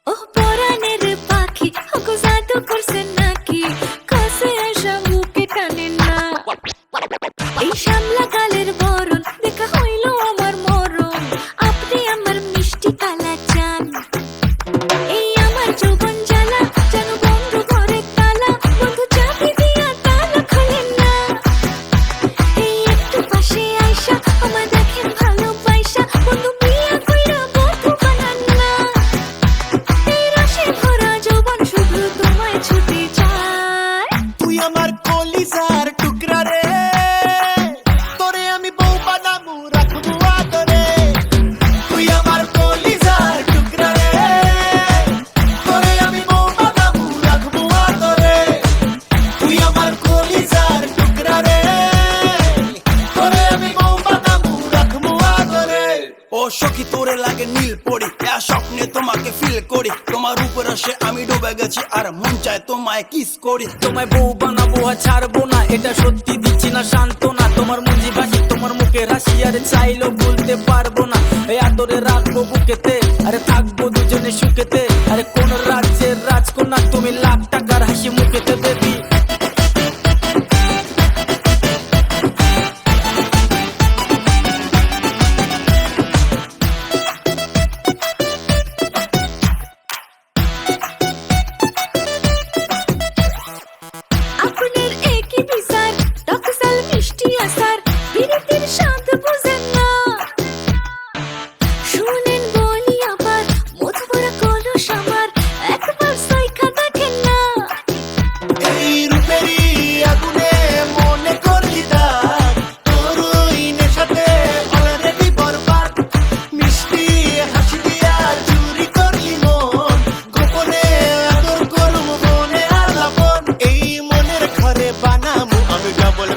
ওহ পরাণের পাখি ওগো জাদু করছে নাকি কাছে এসে বুকে টানে না এই শ্যামলা কালের বরণ দেখা হইল আমার মরণ আপনি আমার মিষ্টি কালা চান এই আমার যৌবন জ্বালা যেন বন্ধু ঘরে তালা বন্ধু চাবি দিয়া তালা খোলেন না এই একটু পাশে আইসা আমার দেখেন ভালোবাসা বন্ধু বিয়া কইরা বন্ধু বানান না এই রসে ভরা যৌবন শুধু তোমায় ছুটে যায় তুই আমার কলিজার টুকরা রে তোরে আমি বউ বানাবো রাখবো আদরে তুই আমার কলিজার টুকরা রে তোরে আমি বউ বানাবো রাখবো আদরে তুই আমার কলিজার টুকরা রে তোরে আমি বউ বানাবো রাখবো আদরে ও সখী তোরে লাগে নীল পড়ি স্বপ্নে তোমাকে ফিল করি তোমার উপর আসে আমি ডুবে গেছি আর মন চায় তোমায় কিস করি তোমায় বউ বানাবো আর ছাড়বো না এটা সত্যি দিচ্ছি না শান্ত না তোমার মুজি ভাসি তোমার মুখের হাসি আর চাইলেও বলতে পারবো না এই আদরে রাখবো বুকেতে আরে থাকবো দুজনে সুখেতে আরে কোন রাজ্যের রাজকন্যা তুমি লাখ টাকার হাসি মুখেতে বেবি আপনার একই বিচার টকসাল মিষ্টি আসার বিরতির স্বাদ বুঝেন না শুনেন বলি আবার মধু ভরা কলস আমার একবার সাইখা দেখেন না এই রূপেরই আগুনে মনে করলি দাগ তোর ওই নেশাতে অলরেডি বরবাদ মিষ্টি হাসি দিয়া চুরি করলি মন গোপনে আদর করব মনে আলাপন এই মনের ঘরে বানাবো আমি ডাবল